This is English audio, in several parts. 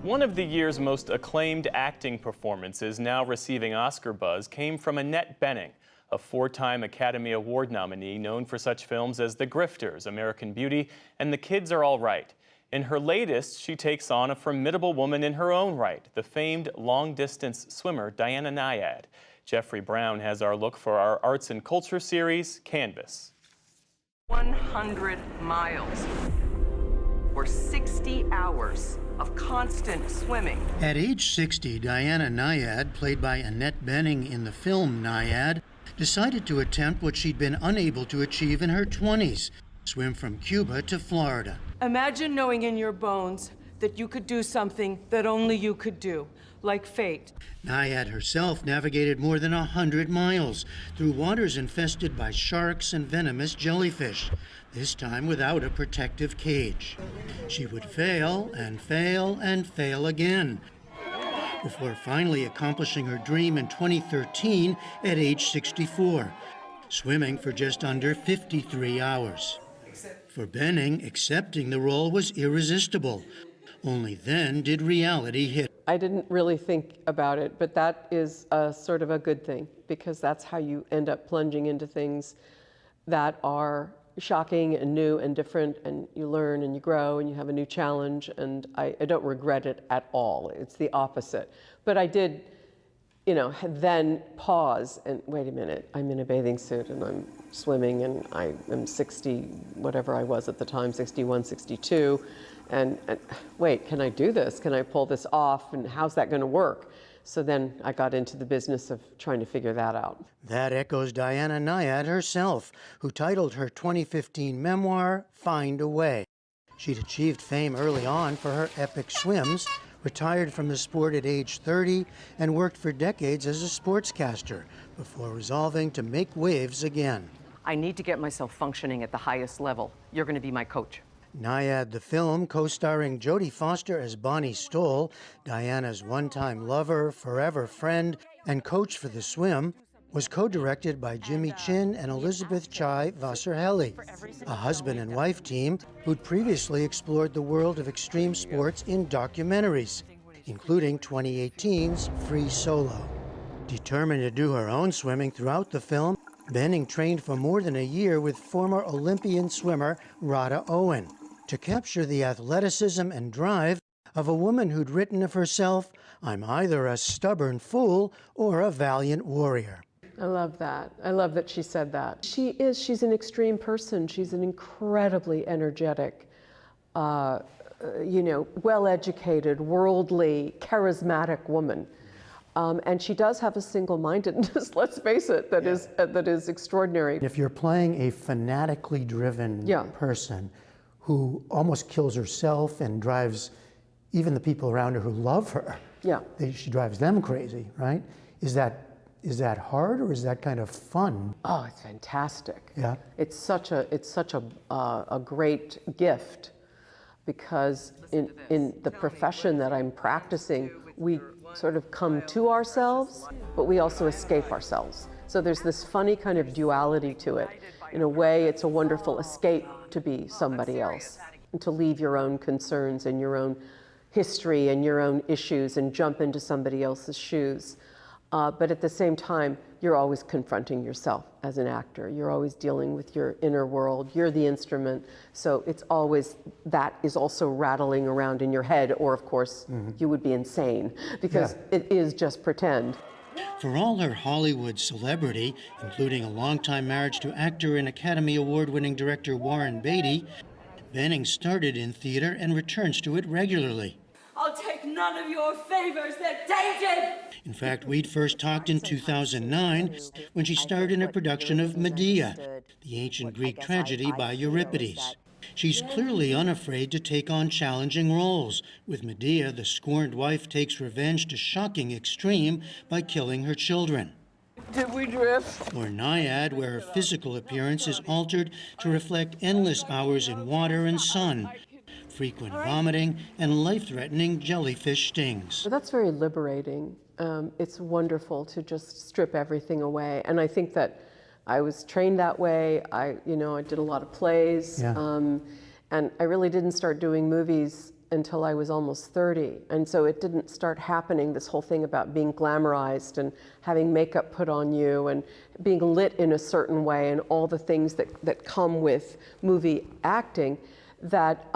One of the year's most acclaimed acting performances now receiving Oscar buzz came from Annette Bening, a four-time Academy Award nominee known for such films as The Grifters, American Beauty, and The Kids Are All Right. In her latest, she takes on a formidable woman in her own right, the famed long-distance swimmer Diana Nyad. Jeffrey Brown has our look for our Arts and Culture series, Canvas. 100 miles or 60 hours of constant swimming. At age 60, Diana Nyad, played by Annette Bening in the film Nyad, decided to attempt what she'd been unable to achieve in her 20s, swim from Cuba to Florida. Imagine knowing in your bones that you could do something that only you could do, like fate. Nyad herself navigated more than 100 miles through waters infested by sharks and venomous jellyfish, this time without a protective cage. She would fail and fail and fail again, before finally accomplishing her dream in 2013 at age 64, swimming for just under 53 hours. For Bening, accepting the role was irresistible. Only then did reality hit. I didn't really think about it, but that is sort of a good thing, because that's how you end up plunging into things that are shocking and new and different, and you learn and you grow and you have a new challenge, and I don't regret it at all. It's the opposite. But I did, then pause and wait a minute, I'm in a bathing suit and I'm swimming and I am 60, whatever I was at the time, 61, 62, and wait, can I do this? Can I pull this off? And how's that going to work? So then I got into the business of trying to figure that out. That echoes Diana Nyad herself, who titled her 2015 memoir, Find a Way. She'd achieved fame early on for her epic swims, retired from the sport at age 30, and worked for decades as a sportscaster before resolving to make waves again. I need to get myself functioning at the highest level. You're going to be my coach. Nyad, the film, co-starring Jodie Foster as Bonnie Stoll, Diana's one-time lover, forever friend, and coach for the swim, was co-directed by Jimmy Chin and Elizabeth Chai Vasarhelyi, a husband and wife team who'd previously explored the world of extreme sports in documentaries, including 2018's Free Solo. Determined to do her own swimming throughout the film, Bening trained for more than a year with former Olympian swimmer Rhoda Owen to capture the athleticism and drive of a woman who'd written of herself, "I'm either a stubborn fool or a valiant warrior." I love that. I love that she said that. She's an extreme person. She's an incredibly energetic, well-educated, worldly, charismatic woman. And she does have a single-mindedness, let's face it, that is extraordinary. If you're playing a fanatically driven person who almost kills herself and drives even the people around her who love her, she drives them crazy, right? Is that hard, or is that kind of fun? Oh, it's fantastic. Yeah. It's such a great gift, because in the profession that I'm practicing, we sort of come to ourselves, but we also escape ourselves. So there's this funny kind of duality to it. In a way, it's a wonderful escape to be somebody else, and to leave your own concerns and your own history and your own issues and jump into somebody else's shoes. But at the same time, you're always confronting yourself as an actor. You're always dealing with your inner world. You're the instrument. So it's always, that is also rattling around in your head, or of course, you would be insane, because it is just pretend. For all her Hollywood celebrity, including a longtime marriage to actor and Academy Award-winning director Warren Beatty, Bening started in theater and returns to it regularly. I'll take none of your favors, they're tainted! In fact, we'd first talked in 2009 when she starred in a production of Medea, the ancient Greek tragedy by Euripides. She's clearly unafraid to take on challenging roles. With Medea, the scorned wife takes revenge to shocking extreme by killing her children. Did we drift? Or Nyad, where her physical appearance is altered to reflect endless hours in water and sun, frequent vomiting, and life-threatening jellyfish stings. So that's very liberating. It's wonderful to just strip everything away. And I think that I was trained that way. I did a lot of plays. And I really didn't start doing movies until I was almost 30. And so it didn't start happening, this whole thing about being glamorized and having makeup put on you and being lit in a certain way and all the things that come with movie acting that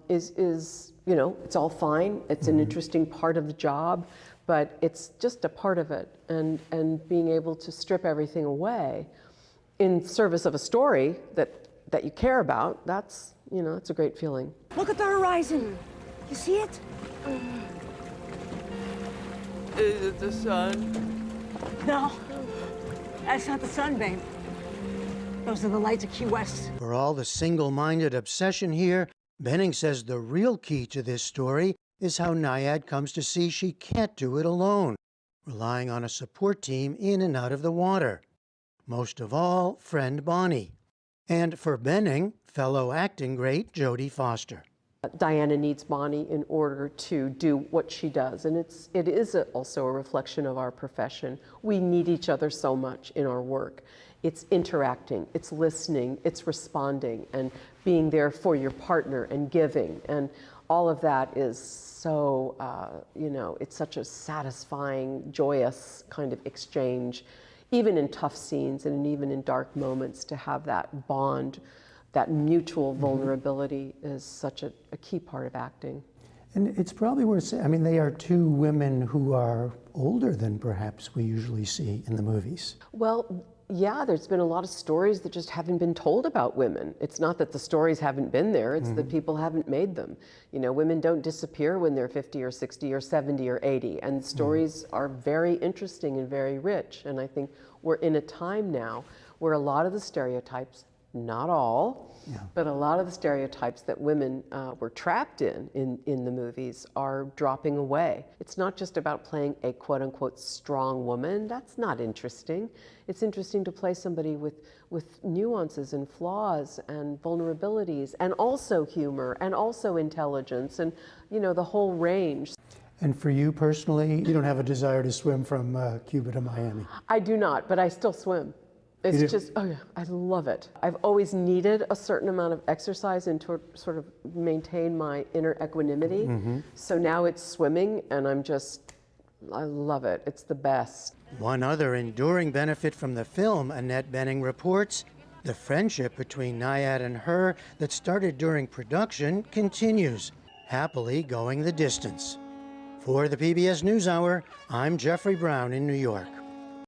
is, you know, it's all fine. It's an interesting part of the job, but it's just a part of it. And being able to strip everything away in service of a story that you care about, that's, you know, it's a great feeling. Look at the horizon. You see it? Is it the sun? No, that's not the sun, babe. Those are the lights of Key West. For all the single-minded obsession here, Bening says the real key to this story is how Nyad comes to see she can't do it alone, relying on a support team in and out of the water. Most of all, friend Bonnie. And for Bening, fellow acting great Jodie Foster. Diana needs Bonnie in order to do what she does, and it is also a reflection of our profession. We need each other so much in our work. It's interacting, it's listening, it's responding, and being there for your partner and giving, and all of that is so, you know, it's such a satisfying, joyous kind of exchange, even in tough scenes and even in dark moments, to have that bond. That mutual vulnerability is such a key part of acting. And it's probably worth saying, I mean, they are two women who are older than perhaps we usually see in the movies. Well, yeah, there's been a lot of stories that just haven't been told about women. It's not that the stories haven't been there, it's that people haven't made them. You know, women don't disappear when they're 50 or 60 or 70 or 80, and stories are very interesting and very rich. And I think we're in a time now where a lot of the stereotypes, not all, but a lot of the stereotypes that women were trapped in the movies are dropping away. It's not just about playing a quote-unquote strong woman. That's not interesting. It's interesting to play somebody with nuances and flaws and vulnerabilities and also humor and also intelligence and, you know, the whole range. And for you personally, you don't have a desire to swim from Cuba to Miami? I do not, but I still swim. It's just, oh yeah, I love it. I've always needed a certain amount of exercise and to sort of maintain my inner equanimity. So now it's swimming and I love it. It's the best. One other enduring benefit from the film, Annette Bening reports, the friendship between Nyad and her that started during production continues, happily going the distance. For the PBS NewsHour, I'm Jeffrey Brown in New York.